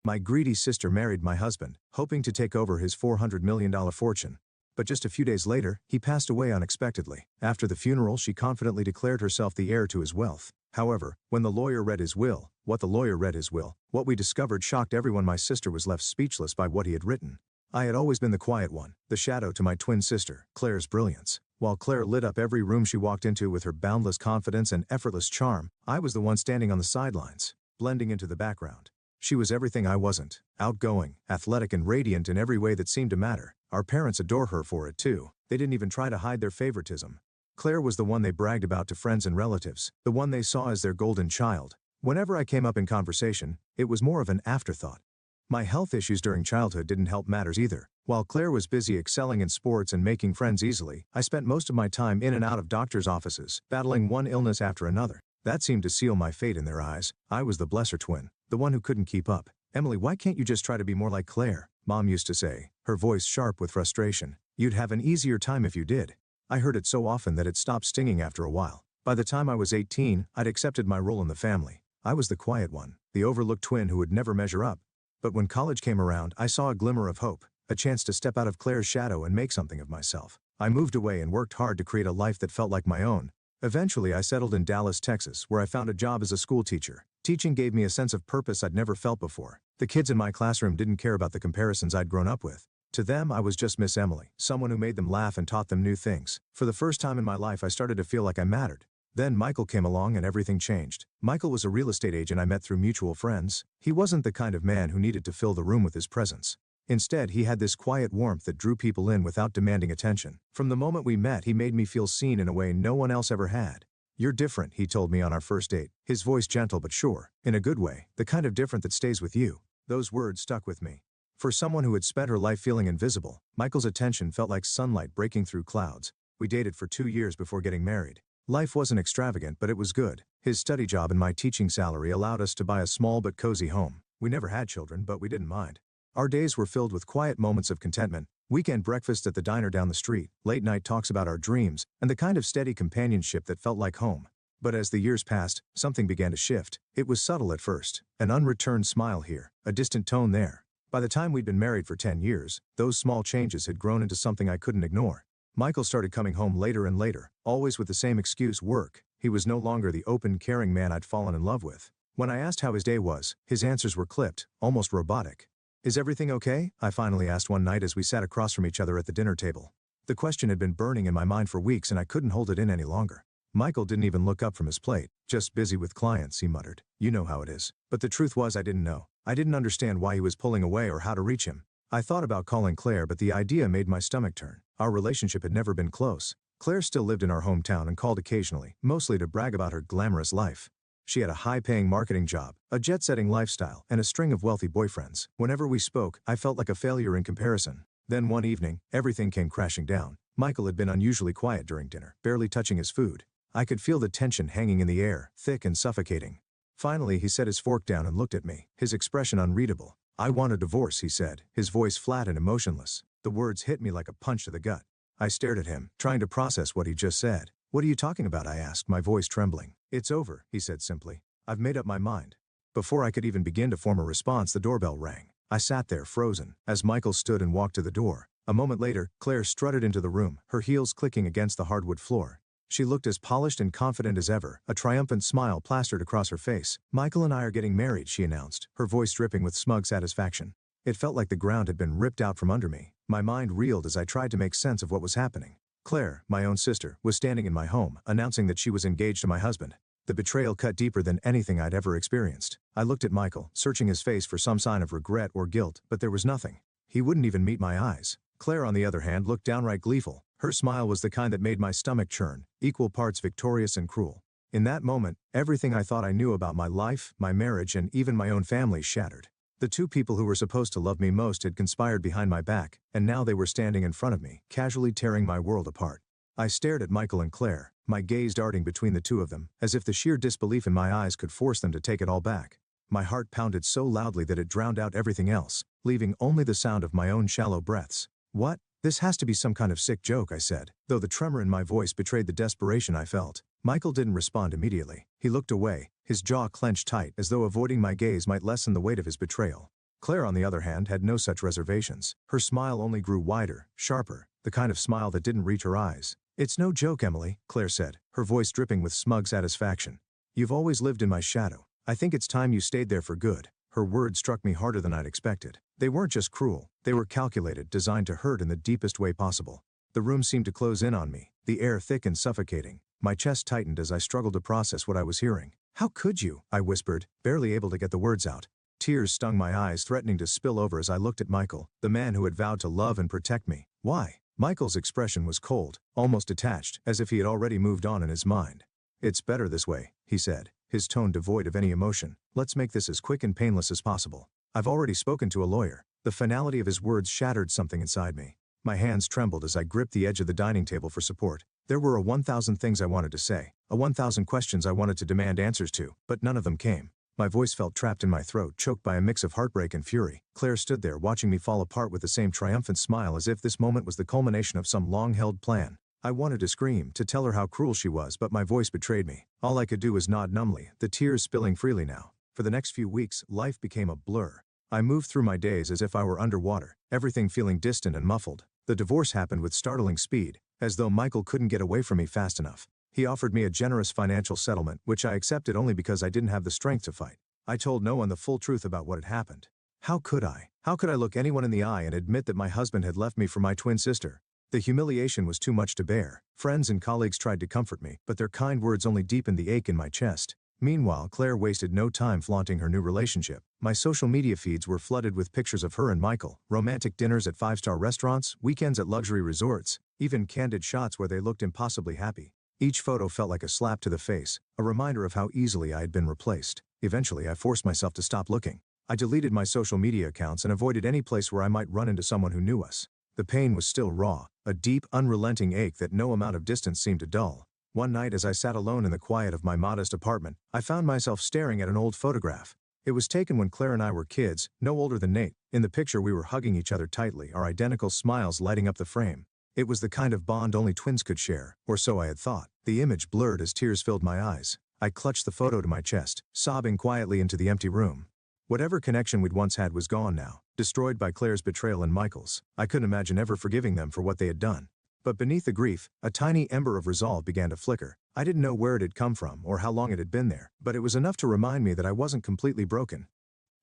My greedy sister married my husband, hoping to take over his $400 million fortune. But just a few days later, he passed away unexpectedly. After the funeral, she confidently declared herself the heir to his wealth. However, when the lawyer read his will, what we discovered shocked everyone. My sister was left speechless by what he had written. I had always been the quiet one, the shadow to my twin sister, Claire's brilliance. While Claire lit up every room she walked into with her boundless confidence and effortless charm, I was the one standing on the sidelines, blending into the background. She was everything I wasn't: outgoing, athletic and radiant in every way that seemed to matter. Our parents adore her for it too. They didn't even try to hide their favoritism. Claire was the one they bragged about to friends and relatives, the one they saw as their golden child. Whenever I came up in conversation, it was more of an afterthought. My health issues during childhood didn't help matters either. While Claire was busy excelling in sports and making friends easily, I spent most of my time in and out of doctors' offices, battling one illness after another. That seemed to seal my fate in their eyes. I was the blesser twin, the one who couldn't keep up. "Emily, why can't you just try to be more like Claire?" Mom used to say, her voice sharp with frustration. "You'd have an easier time if you did." I heard it so often that it stopped stinging after a while. By the time I was 18, I'd accepted my role in the family. I was the quiet one, the overlooked twin who would never measure up. But when college came around, I saw a glimmer of hope, a chance to step out of Claire's shadow and make something of myself. I moved away and worked hard to create a life that felt like my own. Eventually, I settled in Dallas, Texas, where I found a job as a school teacher. Teaching gave me a sense of purpose I'd never felt before. The kids in my classroom didn't care about the comparisons I'd grown up with. To them, I was just Miss Emily, someone who made them laugh and taught them new things. For the first time in my life, I started to feel like I mattered. Then Michael came along and everything changed. Michael was a real estate agent I met through mutual friends. He wasn't the kind of man who needed to fill the room with his presence. Instead, he had this quiet warmth that drew people in without demanding attention. From the moment we met, he made me feel seen in a way no one else ever had. "You're different," he told me on our first date, his voice gentle but sure, in a good way, the kind of different that stays with you. Those words stuck with me. For someone who had spent her life feeling invisible, Michael's attention felt like sunlight breaking through clouds. We dated for 2 years before getting married. Life wasn't extravagant, but it was good. His study job and my teaching salary allowed us to buy a small but cozy home. We never had children, but we didn't mind. Our days were filled with quiet moments of contentment, weekend breakfasts at the diner down the street, late night talks about our dreams, and the kind of steady companionship that felt like home. But as the years passed, something began to shift. It was subtle at first, an unreturned smile here, a distant tone there. By the time we'd been married for 10 years, those small changes had grown into something I couldn't ignore. Michael started coming home later and later, always with the same excuse: work. He was no longer the open, caring man I'd fallen in love with. When I asked how his day was, his answers were clipped, almost robotic. "Is everything okay?" I finally asked one night as we sat across from each other at the dinner table. The question had been burning in my mind for weeks and I couldn't hold it in any longer. Michael didn't even look up from his plate. "Just busy with clients," he muttered. "You know how it is." But the truth was, I didn't know. I didn't understand why he was pulling away or how to reach him. I thought about calling Claire, but the idea made my stomach turn. Our relationship had never been close. Claire still lived in our hometown and called occasionally, mostly to brag about her glamorous life. She had a high-paying marketing job, a jet-setting lifestyle, and a string of wealthy boyfriends. Whenever we spoke, I felt like a failure in comparison. Then one evening, everything came crashing down. Michael had been unusually quiet during dinner, barely touching his food. I could feel the tension hanging in the air, thick and suffocating. Finally, he set his fork down and looked at me, his expression unreadable. "I want a divorce," he said, his voice flat and emotionless. The words hit me like a punch to the gut. I stared at him, trying to process what he just said. "What are you talking about?" I asked, my voice trembling. "It's over," he said simply. "I've made up my mind." Before I could even begin to form a response, the doorbell rang. I sat there, frozen, as Michael stood and walked to the door. A moment later, Claire strutted into the room, her heels clicking against the hardwood floor. She looked as polished and confident as ever, a triumphant smile plastered across her face. "Michael and I are getting married," she announced, her voice dripping with smug satisfaction. It felt like the ground had been ripped out from under me. My mind reeled as I tried to make sense of what was happening. Claire, my own sister, was standing in my home, announcing that she was engaged to my husband. The betrayal cut deeper than anything I'd ever experienced. I looked at Michael, searching his face for some sign of regret or guilt, but there was nothing. He wouldn't even meet my eyes. Claire, on the other hand, looked downright gleeful. Her smile was the kind that made my stomach churn, equal parts victorious and cruel. In that moment, everything I thought I knew about my life, my marriage, and even my own family shattered. The two people who were supposed to love me most had conspired behind my back, and now they were standing in front of me, casually tearing my world apart. I stared at Michael and Claire, my gaze darting between the two of them, as if the sheer disbelief in my eyes could force them to take it all back. My heart pounded so loudly that it drowned out everything else, leaving only the sound of my own shallow breaths. "What? This has to be some kind of sick joke," I said, though the tremor in my voice betrayed the desperation I felt. Michael didn't respond immediately. He looked away, his jaw clenched tight as though avoiding my gaze might lessen the weight of his betrayal. Claire, on the other hand, had no such reservations. Her smile only grew wider, sharper, the kind of smile that didn't reach her eyes. "It's no joke, Emily," Claire said, her voice dripping with smug satisfaction. "You've always lived in my shadow. I think it's time you stayed there for good." Her words struck me harder than I'd expected. They weren't just cruel, they were calculated, designed to hurt in the deepest way possible. The room seemed to close in on me, the air thick and suffocating. My chest tightened as I struggled to process what I was hearing. "How could you?" I whispered, barely able to get the words out. Tears stung my eyes, threatening to spill over as I looked at Michael, the man who had vowed to love and protect me. "Why?" Michael's expression was cold, almost detached, as if he had already moved on in his mind. "It's better this way," he said, his tone devoid of any emotion. "Let's make this as quick and painless as possible. I've already spoken to a lawyer." The finality of his words shattered something inside me. My hands trembled as I gripped the edge of the dining table for support. There were 1,000 things I wanted to say, 1,000 questions I wanted to demand answers to, but none of them came. My voice felt trapped in my throat, choked by a mix of heartbreak and fury. Claire stood there watching me fall apart with the same triumphant smile, as if this moment was the culmination of some long-held plan. I wanted to scream, to tell her how cruel she was, but my voice betrayed me. All I could do was nod numbly, the tears spilling freely now. For the next few weeks, life became a blur. I moved through my days as if I were underwater, everything feeling distant and muffled. The divorce happened with startling speed, as though Michael couldn't get away from me fast enough. He offered me a generous financial settlement, which I accepted only because I didn't have the strength to fight. I told no one the full truth about what had happened. How could I? How could I look anyone in the eye and admit that my husband had left me for my twin sister? The humiliation was too much to bear. Friends and colleagues tried to comfort me, but their kind words only deepened the ache in my chest. Meanwhile, Claire wasted no time flaunting her new relationship. My social media feeds were flooded with pictures of her and Michael, romantic dinners at five-star restaurants, weekends at luxury resorts, even candid shots where they looked impossibly happy. Each photo felt like a slap to the face, a reminder of how easily I had been replaced. Eventually, I forced myself to stop looking. I deleted my social media accounts and avoided any place where I might run into someone who knew us. The pain was still raw, a deep, unrelenting ache that no amount of distance seemed to dull. One night, as I sat alone in the quiet of my modest apartment, I found myself staring at an old photograph. It was taken when Claire and I were kids, no older than Nate. In the picture, we were hugging each other tightly, our identical smiles lighting up the frame. It was the kind of bond only twins could share, or so I had thought. The image blurred as tears filled my eyes. I clutched the photo to my chest, sobbing quietly into the empty room. Whatever connection we'd once had was gone now, destroyed by Claire's betrayal and Michael's. I couldn't imagine ever forgiving them for what they had done. But beneath the grief, a tiny ember of resolve began to flicker. I didn't know where it had come from or how long it had been there, but it was enough to remind me that I wasn't completely broken.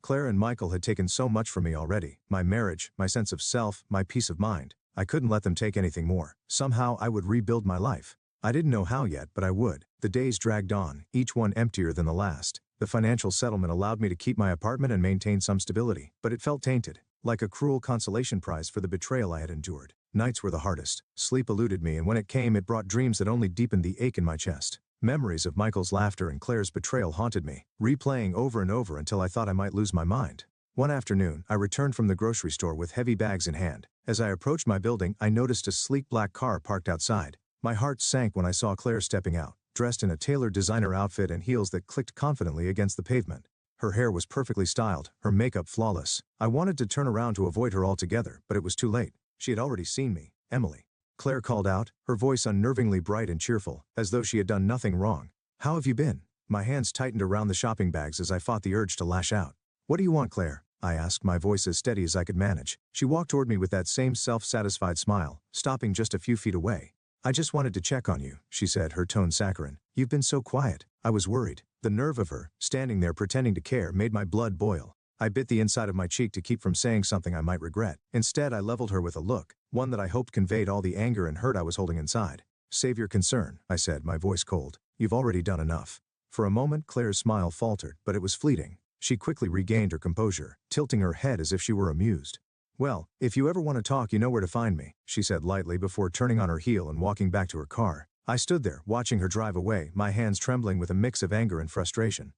Claire and Michael had taken so much from me already: my marriage, my sense of self, my peace of mind. I couldn't let them take anything more. Somehow I would rebuild my life. I didn't know how yet, but I would. The days dragged on, each one emptier than the last. The financial settlement allowed me to keep my apartment and maintain some stability, but it felt tainted, like a cruel consolation prize for the betrayal I had endured. Nights were the hardest. Sleep eluded me, and when it came, it brought dreams that only deepened the ache in my chest. Memories of Michael's laughter and Claire's betrayal haunted me, replaying over and over until I thought I might lose my mind. One afternoon, I returned from the grocery store with heavy bags in hand. As I approached my building, I noticed a sleek black car parked outside. My heart sank when I saw Claire stepping out, dressed in a tailored designer outfit and heels that clicked confidently against the pavement. Her hair was perfectly styled, her makeup flawless. I wanted to turn around to avoid her altogether, but it was too late. She had already seen me. "Emily," Claire called out, her voice unnervingly bright and cheerful, as though she had done nothing wrong. "How have you been?" My hands tightened around the shopping bags as I fought the urge to lash out. "What do you want, Claire?" I asked, my voice as steady as I could manage. She walked toward me with that same self-satisfied smile, stopping just a few feet away. "I just wanted to check on you," she said, her tone saccharine. "You've been so quiet." I was worried. The nerve of her, standing there pretending to care, made my blood boil. I bit the inside of my cheek to keep from saying something I might regret. Instead, I leveled her with a look, one that I hoped conveyed all the anger and hurt I was holding inside. "Save your concern," I said, my voice cold. "You've already done enough." For a moment, Claire's smile faltered, but it was fleeting. She quickly regained her composure, tilting her head as if she were amused. "Well, if you ever want to talk, you know where to find me," she said lightly before turning on her heel and walking back to her car. I stood there, watching her drive away, my hands trembling with a mix of anger and frustration.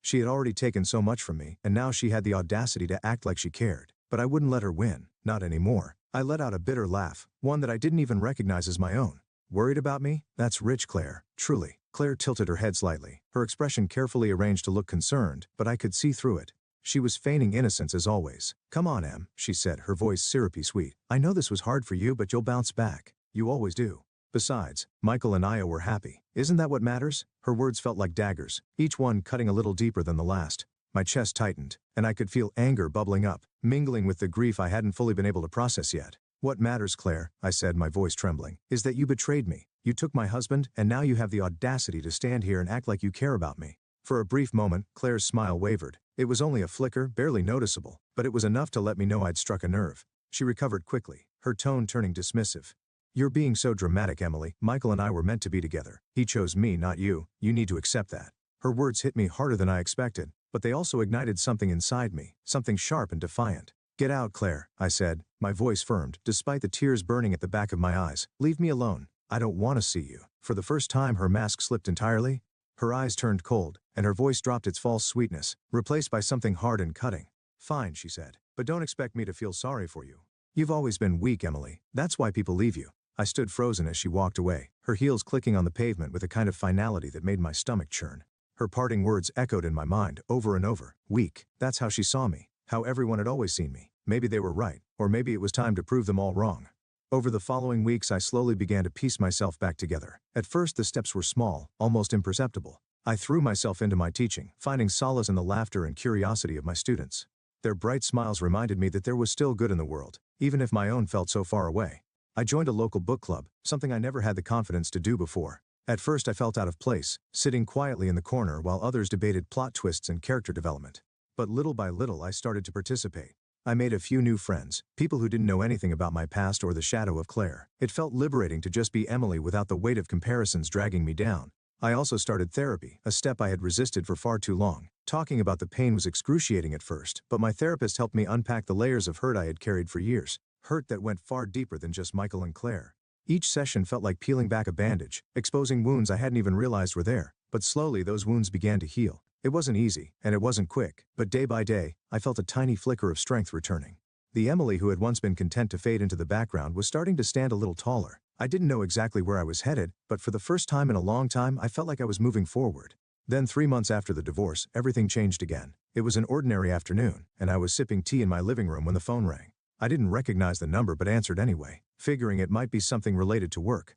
She had already taken so much from me, and now she had the audacity to act like she cared. But I wouldn't let her win, not anymore. I let out a bitter laugh, one that I didn't even recognize as my own. "Worried about me? That's rich, Claire, truly." Claire tilted her head slightly, her expression carefully arranged to look concerned, but I could see through it. She was feigning innocence as always. "Come on, Em," she said, her voice syrupy sweet. "I know this was hard for you, but you'll bounce back. You always do. Besides, Michael and Aya were happy. Isn't that what matters?" Her words felt like daggers, each one cutting a little deeper than the last. My chest tightened, and I could feel anger bubbling up, mingling with the grief I hadn't fully been able to process yet. What matters, Claire, I said, my voice trembling, is that you betrayed me. You took my husband, and now you have the audacity to stand here and act like you care about me. For a brief moment, Claire's smile wavered. It was only a flicker, barely noticeable, but it was enough to let me know I'd struck a nerve. She recovered quickly, her tone turning dismissive. You're being so dramatic, Emily. Michael and I were meant to be together. He chose me, not you. You need to accept that. Her words hit me harder than I expected, but they also ignited something inside me, something sharp and defiant. Get out, Claire, I said, my voice firmed, despite the tears burning at the back of my eyes. Leave me alone. I don't want to see you. For the first time, her mask slipped entirely. Her eyes turned cold, and her voice dropped its false sweetness, replaced by something hard and cutting. Fine, she said, but don't expect me to feel sorry for you. You've always been weak, Emily. That's why people leave you. I stood frozen as she walked away, her heels clicking on the pavement with a kind of finality that made my stomach churn. Her parting words echoed in my mind, over and over. Weak. That's how she saw me. How everyone had always seen me. Maybe they were right, or maybe it was time to prove them all wrong. Over the following weeks, I slowly began to piece myself back together. At first, the steps were small, almost imperceptible. I threw myself into my teaching, finding solace in the laughter and curiosity of my students. Their bright smiles reminded me that there was still good in the world, even if my own felt so far away. I joined a local book club, something I never had the confidence to do before. At first, I felt out of place, sitting quietly in the corner while others debated plot twists and character development. But little by little, I started to participate. I made a few new friends, people who didn't know anything about my past or the shadow of Claire. It felt liberating to just be Emily without the weight of comparisons dragging me down. I also started therapy, a step I had resisted for far too long. Talking about the pain was excruciating at first, but my therapist helped me unpack the layers of hurt I had carried for years. Hurt that went far deeper than just Michael and Claire. Each session felt like peeling back a bandage, exposing wounds I hadn't even realized were there, but slowly those wounds began to heal. It wasn't easy, and it wasn't quick, but day by day, I felt a tiny flicker of strength returning. The Emily who had once been content to fade into the background was starting to stand a little taller. I didn't know exactly where I was headed, but for the first time in a long time, I felt like I was moving forward. Then 3 months after the divorce, everything changed again. It was an ordinary afternoon, and I was sipping tea in my living room when the phone rang. I didn't recognize the number but answered anyway, figuring it might be something related to work.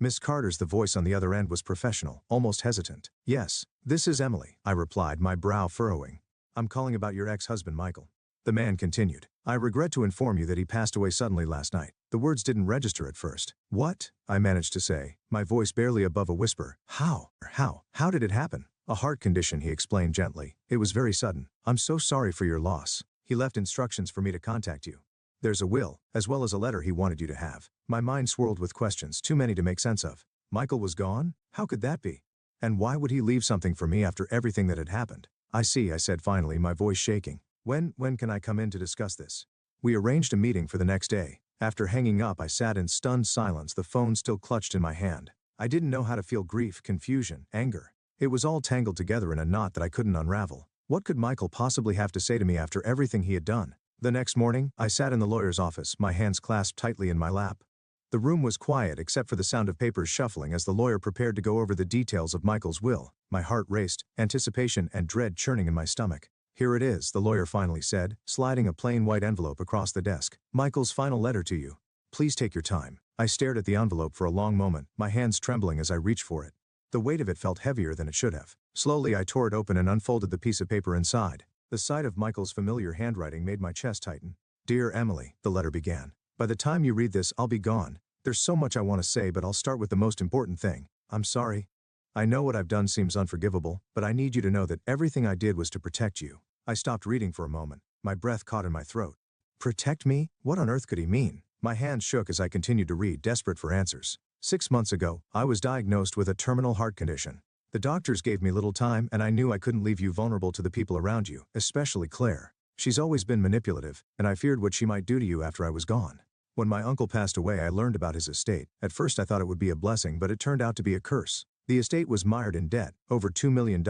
Miss Carter's, the voice on the other end was professional, almost hesitant. Yes, this is Emily, I replied, my brow furrowing. I'm calling about your ex-husband, Michael. The man continued. I regret to inform you that he passed away suddenly last night. The words didn't register at first. What? I managed to say, my voice barely above a whisper. How? How did it happen? A heart condition, he explained gently. It was very sudden. I'm so sorry for your loss. He left instructions for me to contact you. There's a will, as well as a letter he wanted you to have. My mind swirled with questions, too many to make sense of. Michael was gone? How could that be? And why would he leave something for me after everything that had happened? I see, I said finally, my voice shaking. When can I come in to discuss this? We arranged a meeting for the next day. After hanging up, I sat in stunned silence, the phone still clutched in my hand. I didn't know how to feel grief, confusion, anger. It was all tangled together in a knot that I couldn't unravel. What could Michael possibly have to say to me after everything he had done? The next morning, I sat in the lawyer's office, my hands clasped tightly in my lap. The room was quiet except for the sound of papers shuffling as the lawyer prepared to go over the details of Michael's will. My heart raced, anticipation and dread churning in my stomach. Here it is, the lawyer finally said, sliding a plain white envelope across the desk. Michael's final letter to you. Please take your time. I stared at the envelope for a long moment, my hands trembling as I reached for it. The weight of it felt heavier than it should have. Slowly I tore it open and unfolded the piece of paper inside. The sight of Michael's familiar handwriting made my chest tighten. Dear Emily, the letter began. By the time you read this, I'll be gone. There's so much I want to say, but I'll start with the most important thing. I'm sorry. I know what I've done seems unforgivable, but I need you to know that everything I did was to protect you. I stopped reading for a moment. My breath caught in my throat. Protect me? What on earth could he mean? My hands shook as I continued to read, desperate for answers. 6 months ago, I was diagnosed with a terminal heart condition. The doctors gave me little time, and I knew I couldn't leave you vulnerable to the people around you, especially Claire. She's always been manipulative, and I feared what she might do to you after I was gone. When my uncle passed away, I learned about his estate. At first I thought it would be a blessing, but it turned out to be a curse. The estate was mired in debt, over $2 million.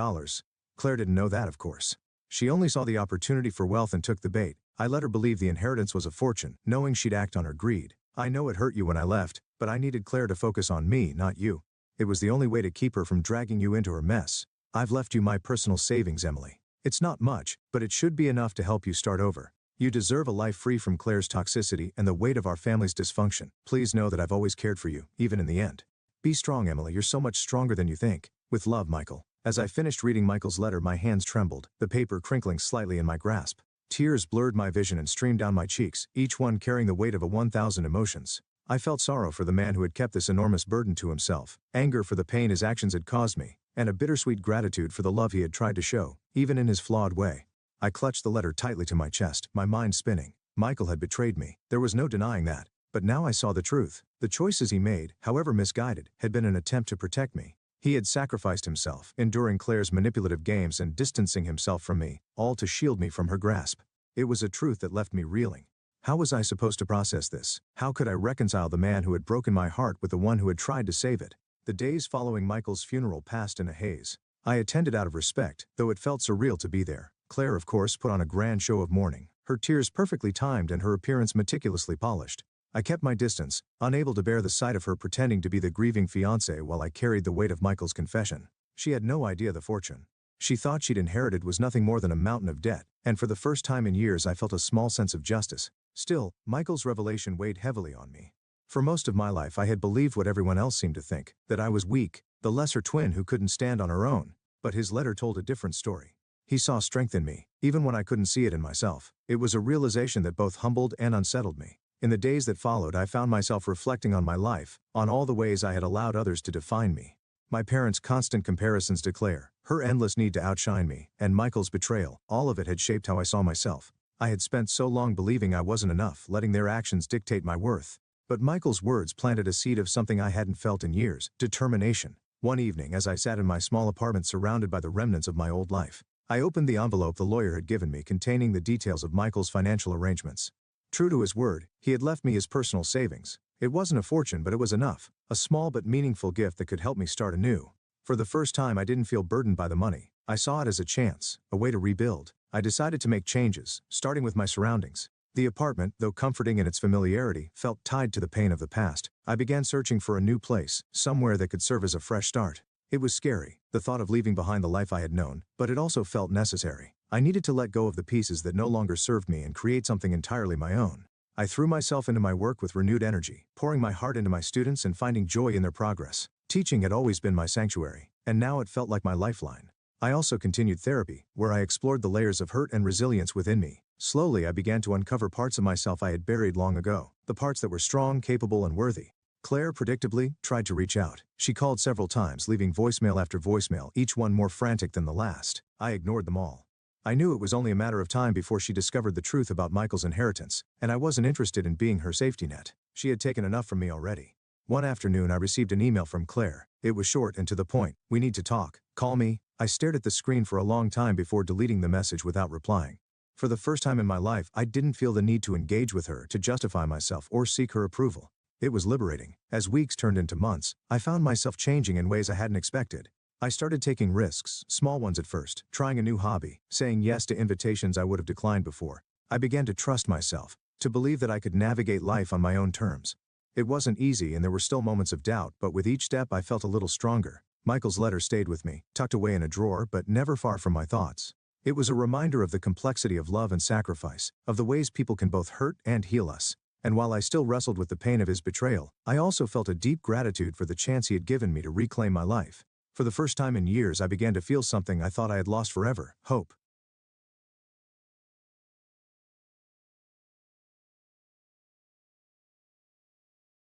Claire didn't know that, of course. She only saw the opportunity for wealth and took the bait. I let her believe the inheritance was a fortune, knowing she'd act on her greed. I know it hurt you when I left, but I needed Claire to focus on me, not you. It was the only way to keep her from dragging you into her mess. I've left you my personal savings, Emily. It's not much, but it should be enough to help you start over. You deserve a life free from Claire's toxicity and the weight of our family's dysfunction. Please know that I've always cared for you, even in the end. Be strong, Emily. You're so much stronger than you think. With love, Michael. As I finished reading Michael's letter, my hands trembled, the paper crinkling slightly in my grasp. Tears blurred my vision and streamed down my cheeks, each one carrying the weight of 1,000 emotions. I felt sorrow for the man who had kept this enormous burden to himself, anger for the pain his actions had caused me, and a bittersweet gratitude for the love he had tried to show, even in his flawed way. I clutched the letter tightly to my chest, my mind spinning. Michael had betrayed me. There was no denying that. But now I saw the truth. The choices he made, however misguided, had been an attempt to protect me. He had sacrificed himself, enduring Claire's manipulative games and distancing himself from me, all to shield me from her grasp. It was a truth that left me reeling. How was I supposed to process this? How could I reconcile the man who had broken my heart with the one who had tried to save it? The days following Michael's funeral passed in a haze. I attended out of respect, though it felt surreal to be there. Claire, of course, put on a grand show of mourning, her tears perfectly timed and her appearance meticulously polished. I kept my distance, unable to bear the sight of her pretending to be the grieving fiancé while I carried the weight of Michael's confession. She had no idea the fortune she thought she'd inherited was nothing more than a mountain of debt, and for the first time in years I felt a small sense of justice. Still, Michael's revelation weighed heavily on me. For most of my life I had believed what everyone else seemed to think, that I was weak, the lesser twin who couldn't stand on her own. But his letter told a different story. He saw strength in me, even when I couldn't see it in myself. It was a realization that both humbled and unsettled me. In the days that followed, I found myself reflecting on my life, on all the ways I had allowed others to define me. My parents' constant comparisons to Claire, her endless need to outshine me, and Michael's betrayal, all of it had shaped how I saw myself. I had spent so long believing I wasn't enough, letting their actions dictate my worth. But Michael's words planted a seed of something I hadn't felt in years: determination. One evening, as I sat in my small apartment surrounded by the remnants of my old life, I opened the envelope the lawyer had given me containing the details of Michael's financial arrangements. True to his word, he had left me his personal savings. It wasn't a fortune, but it was enough. A small but meaningful gift that could help me start anew. For the first time, I didn't feel burdened by the money. I saw it as a chance, a way to rebuild. I decided to make changes, starting with my surroundings. The apartment, though comforting in its familiarity, felt tied to the pain of the past. I began searching for a new place, somewhere that could serve as a fresh start. It was scary, the thought of leaving behind the life I had known, but it also felt necessary. I needed to let go of the pieces that no longer served me and create something entirely my own. I threw myself into my work with renewed energy, pouring my heart into my students and finding joy in their progress. Teaching had always been my sanctuary, and now it felt like my lifeline. I also continued therapy, where I explored the layers of hurt and resilience within me. Slowly I began to uncover parts of myself I had buried long ago, the parts that were strong, capable, and worthy. Claire, predictably, tried to reach out. She called several times, leaving voicemail after voicemail, each one more frantic than the last. I ignored them all. I knew it was only a matter of time before she discovered the truth about Michael's inheritance, and I wasn't interested in being her safety net. She had taken enough from me already. One afternoon I received an email from Claire. It was short and to the point. "We need to talk. Call me." I stared at the screen for a long time before deleting the message without replying. For the first time in my life, I didn't feel the need to engage with her, to justify myself, or seek her approval. It was liberating. As weeks turned into months, I found myself changing in ways I hadn't expected. I started taking risks, small ones at first, trying a new hobby, saying yes to invitations I would have declined before. I began to trust myself, to believe that I could navigate life on my own terms. It wasn't easy and there were still moments of doubt, but with each step I felt a little stronger. Michael's letter stayed with me, tucked away in a drawer, but never far from my thoughts. It was a reminder of the complexity of love and sacrifice, of the ways people can both hurt and heal us. And while I still wrestled with the pain of his betrayal, I also felt a deep gratitude for the chance he had given me to reclaim my life. For the first time in years, I began to feel something I thought I had lost forever: hope.